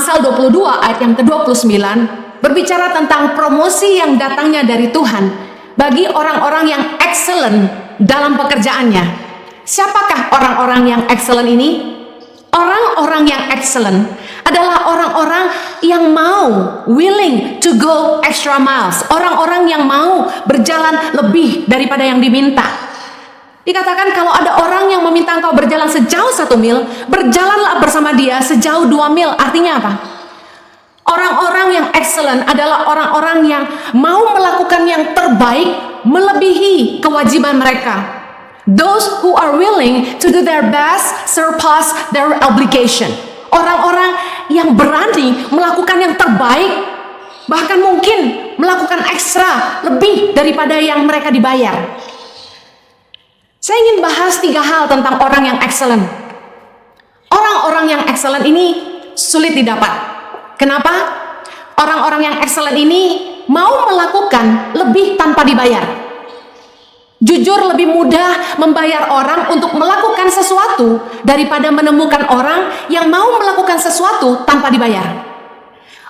Amsal 22 ayat yang ke-29 berbicara tentang promosi yang datangnya dari Tuhan bagi orang-orang yang excellent dalam pekerjaannya. Siapakah orang-orang yang excellent ini? Orang-orang yang excellent adalah orang-orang yang mau, willing to go extra miles. Orang-orang yang mau berjalan lebih daripada yang diminta. Dikatakan kalau ada orang yang meminta engkau berjalan sejauh 1 mil, berjalanlah bersama dia sejauh 2 mil. Artinya apa? Orang-orang yang excellent adalah orang-orang yang mau melakukan yang terbaik melebihi kewajiban mereka. Those who are willing to do their best surpass their obligation. Orang-orang yang berani melakukan yang terbaik, bahkan mungkin melakukan ekstra lebih daripada yang mereka dibayar. Saya ingin bahas 3 hal tentang orang yang excellent. Orang-orang yang excellent ini sulit didapat. Kenapa? Orang-orang yang excellent ini mau melakukan lebih tanpa dibayar. Jujur, lebih mudah membayar orang untuk melakukan sesuatu daripada menemukan orang yang mau melakukan sesuatu tanpa dibayar.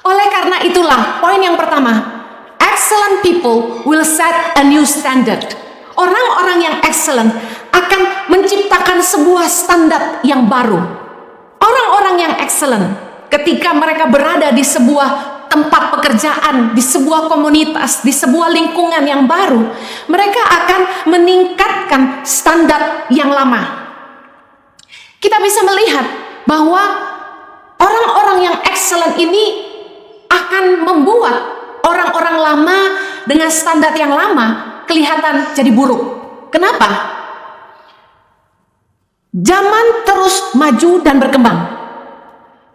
Oleh karena itulah, poin yang pertama, excellent people will set a new standard. Orang-orang yang excellent akan menciptakan sebuah standar yang baru. Orang-orang yang excellent ketika mereka berada di sebuah tempat pekerjaan, di sebuah komunitas, di sebuah lingkungan yang baru, mereka akan meningkatkan standar yang lama. Kita bisa melihat bahwa orang-orang yang excellent ini akan membuat orang-orang lama dengan standar yang lama kelihatan jadi buruk. Kenapa? Zaman terus maju dan berkembang.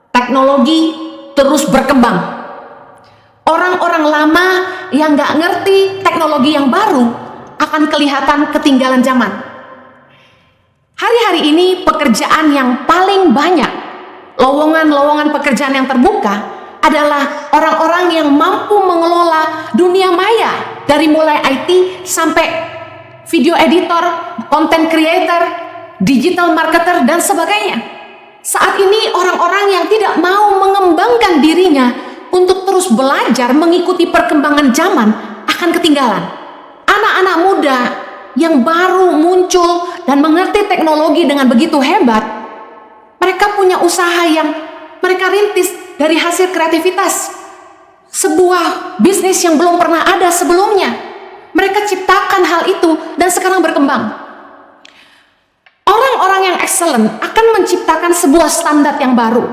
Teknologi terus berkembang. Orang-orang lama yang gak ngerti teknologi yang baru akan kelihatan ketinggalan zaman. Hari-hari ini pekerjaan yang paling banyak, lowongan-lowongan pekerjaan yang terbuka adalah orang-orang yang mampu mengelola dunia maya, dari mulai IT sampai video editor, content creator, digital marketer, dan sebagainya. Saat ini orang-orang yang tidak mau mengembangkan dirinya untuk terus belajar mengikuti perkembangan zaman akan ketinggalan. Anak-anak muda yang baru muncul dan mengerti teknologi dengan begitu hebat, mereka punya usaha yang mereka rintis dari hasil kreativitas. Sebuah bisnis yang belum pernah ada sebelumnya. Mereka ciptakan hal itu dan sekarang berkembang. Orang-orang yang excellent akan menciptakan sebuah standar yang baru.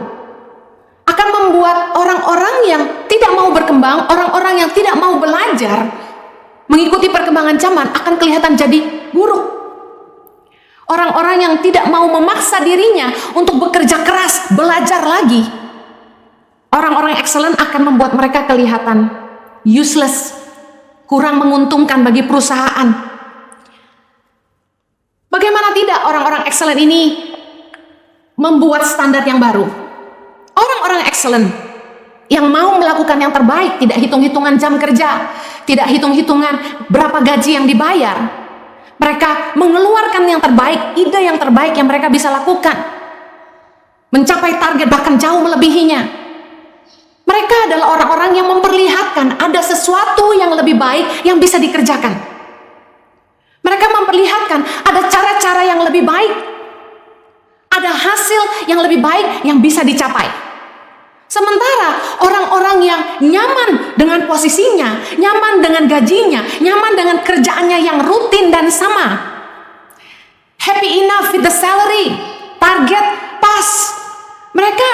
Akan membuat orang-orang yang tidak mau berkembang, orang-orang yang tidak mau belajar mengikuti perkembangan zaman akan kelihatan jadi buruk. Orang-orang yang tidak mau memaksa dirinya untuk bekerja keras, belajar lagi, orang-orang excellent akan membuat mereka kelihatan useless, kurang menguntungkan bagi perusahaan. Bagaimana tidak orang-orang excellent ini membuat standar yang baru? Orang-orang excellent yang mau melakukan yang terbaik, tidak hitung-hitungan jam kerja, tidak hitung-hitungan berapa gaji yang dibayar. Mereka mengeluarkan yang terbaik, ide yang terbaik yang mereka bisa lakukan, mencapai target bahkan jauh melebihinya. Mereka adalah orang-orang yang memperlihatkan ada sesuatu yang lebih baik yang bisa dikerjakan. Mereka memperlihatkan ada cara-cara yang lebih baik, ada hasil yang lebih baik yang bisa dicapai. Sementara orang-orang yang nyaman dengan posisinya, nyaman dengan gajinya, nyaman dengan kerjaannya yang rutin dan sama, happy enough with the salary, target pas, mereka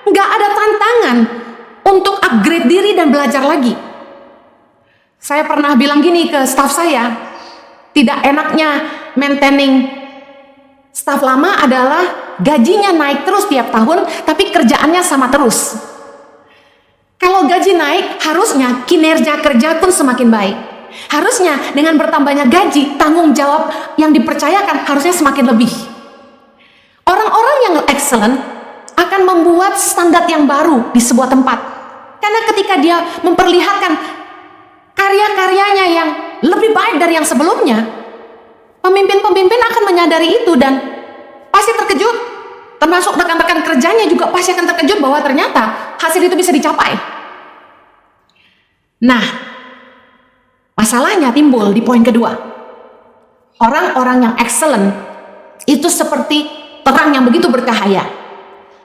nggak ada tantangan untuk upgrade diri dan belajar lagi. Saya pernah bilang gini ke staf saya, tidak enaknya maintaining staf lama adalah gajinya naik terus tiap tahun, tapi kerjaannya sama terus. Kalau gaji naik, harusnya kinerja kerja pun semakin baik. Harusnya dengan bertambahnya gaji, tanggung jawab yang dipercayakan harusnya semakin lebih. Orang-orang yang excellent akan membuat standar yang baru di sebuah tempat. Karena ketika dia memperlihatkan karya-karyanya yang lebih baik dari yang sebelumnya, pemimpin-pemimpin akan menyadari itu dan pasti terkejut. Termasuk rekan-rekan kerjanya juga pasti akan terkejut bahwa ternyata hasil itu bisa dicapai. Nah, masalahnya timbul di poin kedua. Orang-orang yang excellent itu seperti terang yang begitu bercahaya.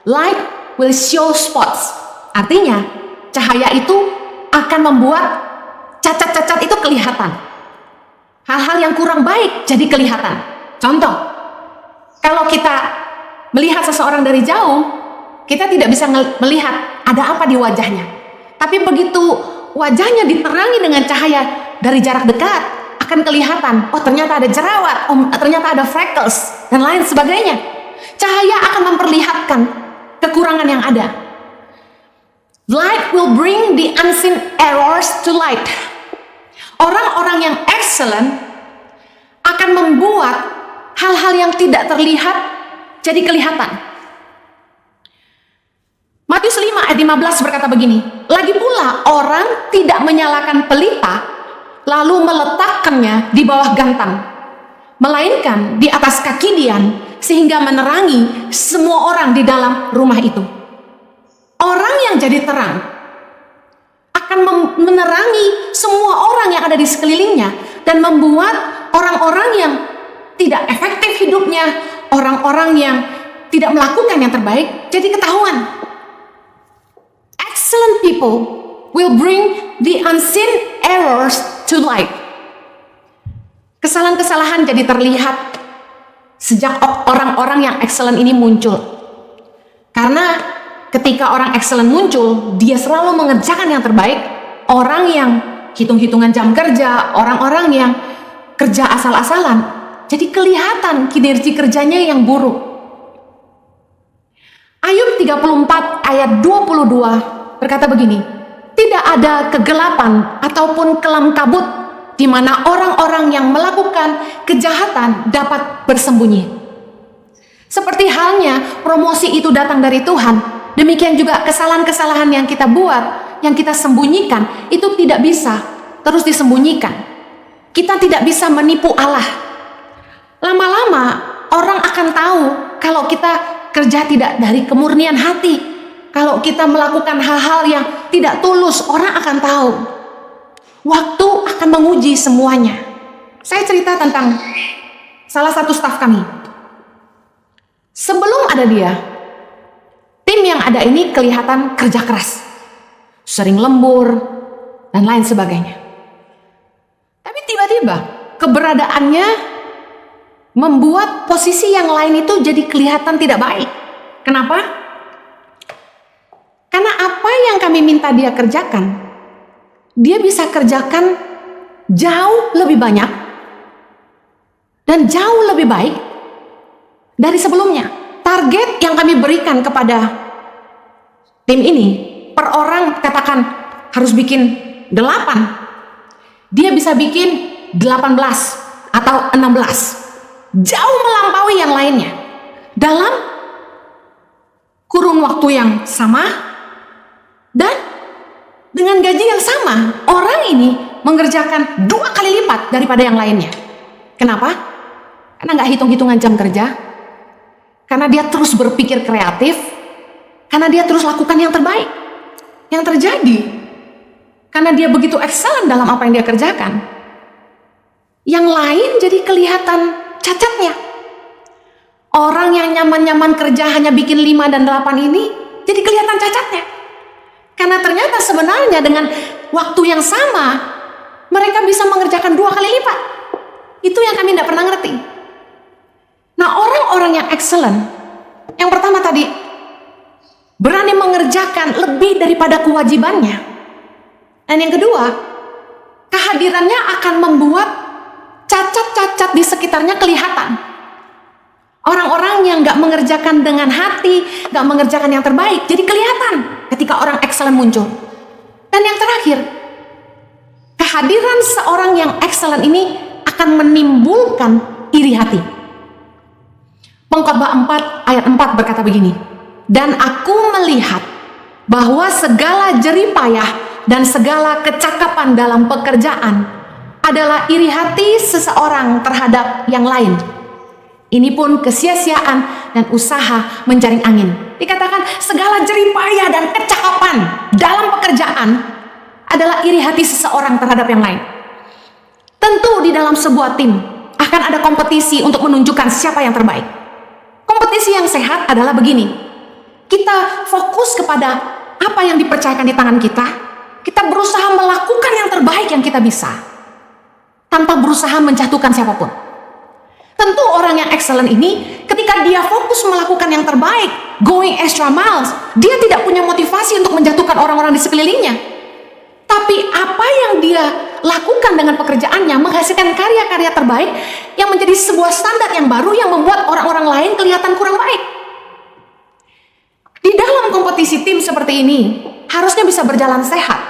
Light will show spots. Artinya, cahaya itu akan membuat cacat-cacat itu kelihatan. Hal-hal yang kurang baik jadi kelihatan. Contoh, kalau kita melihat seseorang dari jauh, kita tidak bisa melihat ada apa di wajahnya. Tapi begitu wajahnya diterangi dengan cahaya dari jarak dekat, akan kelihatan, oh ternyata ada jerawat, oh ternyata ada freckles, dan lain sebagainya. Cahaya akan memperlihatkan kekurangan yang ada. Light will bring the unseen errors to light. Orang-orang yang excellent akan membuat hal-hal yang tidak terlihat jadi kelihatan. Matius 5 ayat 15 berkata begini, lagi pula orang tidak menyalakan pelita lalu meletakkannya di bawah gantang, melainkan di atas kaki dian sehingga menerangi semua orang di dalam rumah itu. Orang yang jadi terang akan menerangi semua orang yang ada di sekelilingnya dan membuat orang-orang yang tidak efektif hidupnya, orang-orang yang tidak melakukan yang terbaik jadi ketahuan. Excellent people will bring the unseen errors to light. Kesalahan-kesalahan jadi terlihat sejak orang-orang yang excellent ini muncul. Karena ketika orang excellent muncul, dia selalu mengerjakan yang terbaik. Orang yang hitung-hitungan jam kerja, orang-orang yang kerja asal-asalan, jadi kelihatan kinerja kerjanya yang buruk. Ayub 34 ayat 22 berkata begini, tidak ada kegelapan ataupun kelam kabut di mana orang-orang yang melakukan kejahatan dapat bersembunyi. Seperti halnya promosi itu datang dari Tuhan, demikian juga kesalahan-kesalahan yang kita buat, yang kita sembunyikan, itu tidak bisa terus disembunyikan. Kita tidak bisa menipu Allah. Lama-lama orang akan tahu kalau kita kerja tidak dari kemurnian hati. Kalau kita melakukan hal-hal yang tidak tulus, orang akan tahu. Waktu akan menguji semuanya. Saya cerita tentang salah satu staf kami. Sebelum ada dia, tim yang ada ini kelihatan kerja keras, sering lembur, dan lain sebagainya. Tapi tiba-tiba keberadaannya membuat posisi yang lain itu jadi kelihatan tidak baik. Kenapa? Karena apa yang kami minta dia kerjakan, dia bisa kerjakan jauh lebih banyak dan jauh lebih baik dari sebelumnya. Target yang kami berikan kepada tim ini, per orang katakan harus bikin 8, dia bisa bikin 18 atau 16, jauh melampaui yang lainnya dalam kurun waktu yang sama dan dengan gaji yang sama. Orang ini mengerjakan 2 kali lipat daripada yang lainnya. Kenapa? Karena nggak hitung-hitungan jam kerja, karena dia terus berpikir kreatif, karena dia terus lakukan yang terbaik. Yang terjadi, karena dia begitu excellent dalam apa yang dia kerjakan, yang lain jadi kelihatan cacatnya. Orang yang nyaman-nyaman kerja hanya bikin 5 dan 8 ini jadi kelihatan cacatnya. Karena ternyata sebenarnya dengan waktu yang sama, mereka bisa mengerjakan 2 kali lipat. Itu yang kami tidak pernah ngerti. Nah, orang-orang yang excellent, yang pertama tadi, berani mengerjakan lebih daripada kewajibannya. Dan yang kedua, kehadirannya akan membuat cacat-cacat di sekitarnya kelihatan. Orang-orang yang gak mengerjakan dengan hati, gak mengerjakan yang terbaik, jadi kelihatan ketika orang excellent muncul. Dan yang terakhir, kehadiran seorang yang excellent ini akan menimbulkan iri hati. Pengkhotbah 4 ayat 4 berkata begini, dan aku melihat bahwa segala jeripayah dan segala kecakapan dalam pekerjaan adalah iri hati seseorang terhadap yang lain. Ini pun kesia-siaan dan usaha menjaring angin. Dikatakan segala jeripayah dan kecakapan adalah iri hati seseorang terhadap yang lain. Tentu di dalam sebuah tim akan ada kompetisi untuk menunjukkan siapa yang terbaik. Kompetisi yang sehat adalah begini. Kita fokus kepada apa yang dipercayakan di tangan kita. Kita berusaha melakukan yang terbaik yang kita bisa, tanpa berusaha menjatuhkan siapapun. Tentu orang yang excellent ini, ketika dia fokus melakukan yang terbaik, going extra miles, dia tidak punya motivasi untuk menjatuhkan orang-orang di sekelilingnya. Tapi apa yang dia lakukan dengan pekerjaannya menghasilkan karya-karya terbaik yang menjadi sebuah standar yang baru yang membuat orang-orang lain kelihatan kurang baik. Di dalam kompetisi tim seperti ini, harusnya bisa berjalan sehat.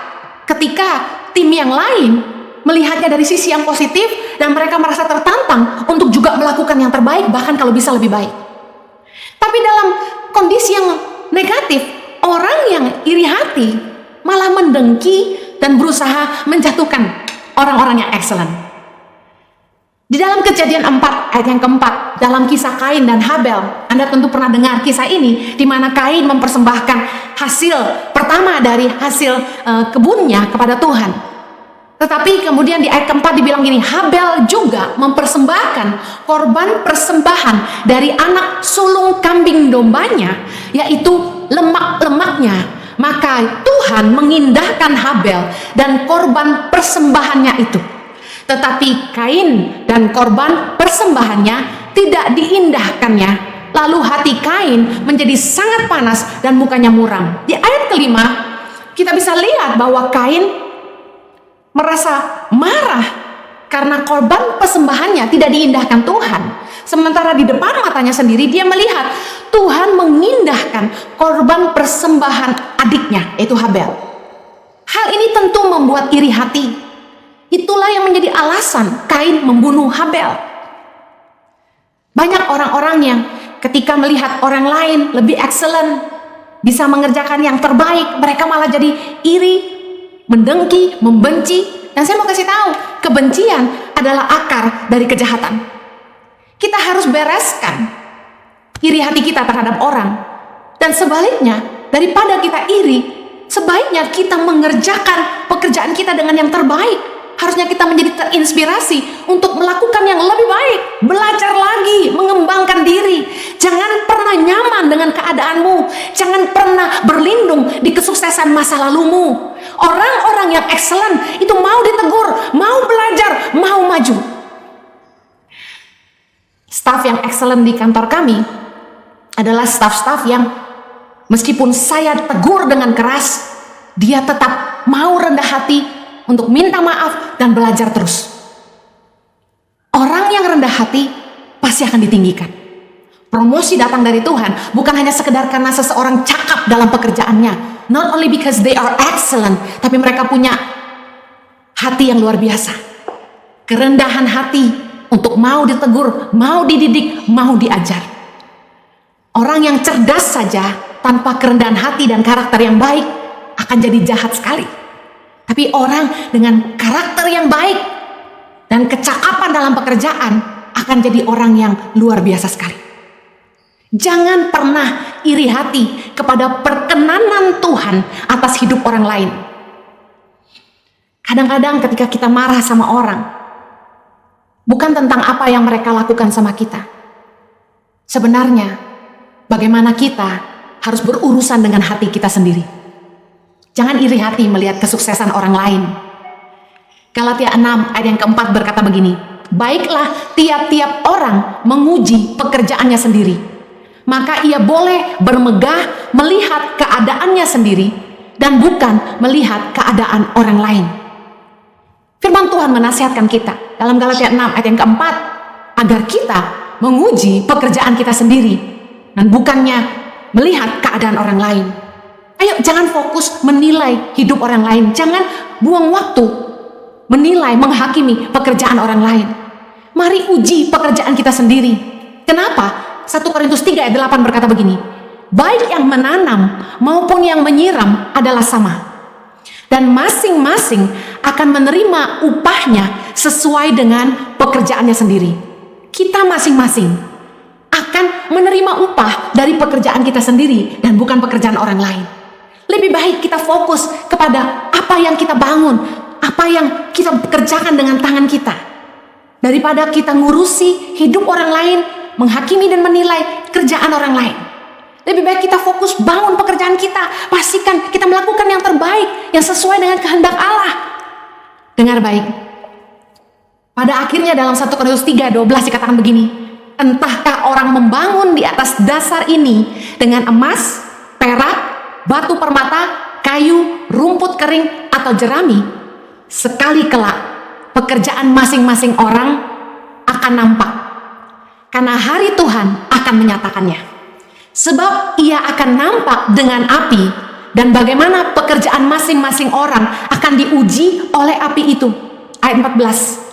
Ketika tim yang lain melihatnya dari sisi yang positif dan mereka merasa tertantang untuk juga melakukan yang terbaik, bahkan kalau bisa lebih baik. Tapi dalam kondisi yang negatif, orang yang iri hati malah mendengki dan berusaha menjatuhkan orang-orang yang excellent. Di dalam Kejadian 4 ayat yang keempat, dalam kisah Kain dan Habel, Anda tentu pernah dengar kisah ini, di mana Kain mempersembahkan hasil pertama dari hasil kebunnya kepada Tuhan. Tetapi kemudian di ayat keempat dibilang gini, Habel juga mempersembahkan korban persembahan dari anak sulung kambing dombanya, yaitu lemak-lemaknya. Maka Tuhan mengindahkan Habel dan korban persembahannya itu. Tetapi Kain dan korban persembahannya tidak diindahkannya. Lalu hati Kain menjadi sangat panas dan mukanya muram. Di ayat kelima, kita bisa lihat bahwa Kain merasa marah karena korban persembahannya tidak diindahkan Tuhan. Sementara di depan matanya sendiri dia melihat Tuhan mengindahkan korban persembahan adiknya, yaitu Habel. Hal ini tentu membuat iri hati. Itulah yang menjadi alasan Kain membunuh Habel. Banyak orang-orang yang ketika melihat orang lain lebih excellent, bisa mengerjakan yang terbaik, mereka malah jadi iri, mendengki, membenci. Dan saya mau kasih tahu, kebencian adalah akar dari kejahatan. Kita harus bereskan iri hati kita terhadap orang. Dan sebaliknya, daripada kita iri, sebaiknya kita mengerjakan pekerjaan kita dengan yang terbaik. Harusnya kita menjadi terinspirasi untuk melakukan yang lebih baik, belajar lagi, mengembangkan diri. Jangan pernah nyaman dengan keadaanmu, jangan pernah berlindung di kesuksesan masa lalumu. Orang-orang yang excellent itu mau ditegur, mau belajar, mau maju. Staf yang excellent di kantor kami adalah staf-staf yang meskipun saya tegur dengan keras, dia tetap mau rendah hati untuk minta maaf dan belajar terus. Orang yang rendah hati pasti akan ditinggikan. Promosi datang dari Tuhan bukan hanya sekedar karena seseorang cakap dalam pekerjaannya. Not only because they are excellent, tapi mereka punya hati yang luar biasa. Kerendahan hati untuk mau ditegur, mau dididik, mau diajar. Orang yang cerdas saja tanpa kerendahan hati dan karakter yang baik akan jadi jahat sekali. Tapi orang dengan karakter yang baik dan kecakapan dalam pekerjaan akan jadi orang yang luar biasa sekali. Jangan pernah iri hati kepada perkenanan Tuhan atas hidup orang lain. Kadang-kadang ketika kita marah sama orang, bukan tentang apa yang mereka lakukan sama kita. Sebenarnya, bagaimana kita harus berurusan dengan hati kita sendiri. Jangan iri hati melihat kesuksesan orang lain. Galatia 6 ayat yang keempat berkata begini, baiklah tiap-tiap orang menguji pekerjaannya sendiri, maka ia boleh bermegah melihat keadaannya sendiri dan bukan melihat keadaan orang lain. Firman Tuhan menasihatkan kita dalam Galatia 6 ayat yang keempat, agar kita menguji pekerjaan kita sendiri dan bukannya melihat keadaan orang lain. Ayo, jangan fokus menilai hidup orang lain. Jangan buang waktu menilai, menghakimi pekerjaan orang lain. Mari uji pekerjaan kita sendiri. Kenapa? 1 Korintus 3 ayat 8 berkata begini, baik yang menanam maupun yang menyiram adalah sama, dan masing-masing akan menerima upahnya sesuai dengan pekerjaannya sendiri. Kita masing-masing akan menerima upah dari pekerjaan kita sendiri dan bukan pekerjaan orang lain. Lebih baik kita fokus kepada apa apa yang kita bangun, apa yang kita kerjakan dengan tangan kita. Daripada kita ngurusi hidup orang lain, menghakimi dan menilai kerjaan orang lain. Lebih baik kita fokus bangun pekerjaan kita. Pastikan kita melakukan yang terbaik, yang sesuai dengan kehendak Allah. Dengar baik. Pada akhirnya dalam 1 Korintus 3:12 dikatakan begini. Entahkah orang membangun di atas dasar ini dengan emas, perak, batu permata, kayu, rumput kering, atau jerami. Sekali kelak, pekerjaan masing-masing orang akan nampak. Karena hari Tuhan akan menyatakannya. Sebab ia akan nampak dengan api, dan bagaimana pekerjaan masing-masing orang akan diuji oleh api itu. Ayat 14.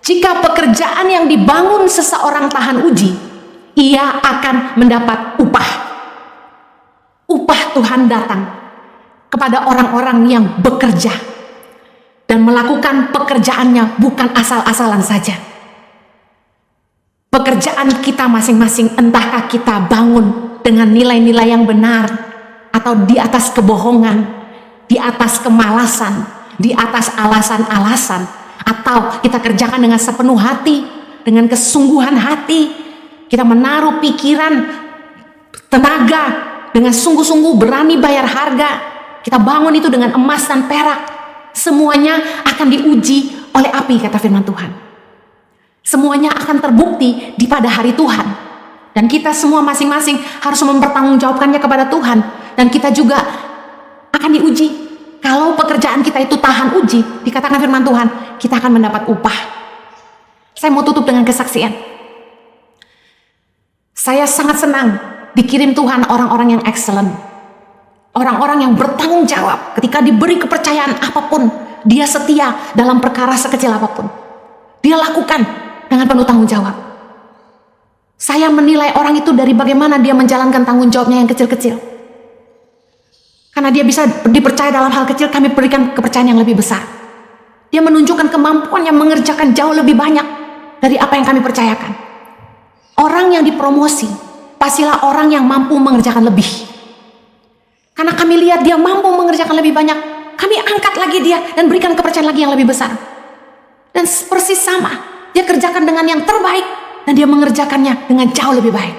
Jika pekerjaan yang dibangun seseorang tahan uji, ia akan mendapat upah. Upah Tuhan datang kepada orang-orang yang bekerja dan melakukan pekerjaannya bukan asal-asalan saja. Pekerjaan kita masing-masing, entahkah kita bangun dengan nilai-nilai yang benar atau di atas kebohongan, di atas kemalasan, di atas alasan-alasan, atau kita kerjakan dengan sepenuh hati, dengan kesungguhan hati, kita menaruh pikiran, tenaga, dengan sungguh-sungguh berani bayar harga, kita bangun itu dengan emas dan perak, semuanya akan diuji oleh api, kata firman Tuhan. Semuanya akan terbukti di pada hari Tuhan. Dan kita semua masing-masing harus mempertanggungjawabkannya kepada Tuhan. Dan kita juga akan diuji. Kalau pekerjaan kita itu tahan uji, dikatakan firman Tuhan, kita akan mendapat upah. Saya mau tutup dengan kesaksian. Saya sangat senang dikirim Tuhan orang-orang yang excellent. Orang-orang yang bertanggung jawab. Ketika diberi kepercayaan apapun, dia setia dalam perkara sekecil apapun. Dia lakukan dengan penuh tanggung jawab. Saya menilai orang itu dari bagaimana dia menjalankan tanggung jawabnya yang kecil-kecil. Karena dia bisa dipercaya dalam hal kecil, kami berikan kepercayaan yang lebih besar. Dia menunjukkan kemampuannya mengerjakan jauh lebih banyak dari apa yang kami percayakan. Orang yang dipromosi, pastilah orang yang mampu mengerjakan lebih. Karena kami lihat dia mampu mengerjakan lebih banyak, kami angkat lagi dia dan berikan kepercayaan lagi yang lebih besar. Dan persis sama, dia kerjakan dengan yang terbaik dan dia mengerjakannya dengan jauh lebih baik.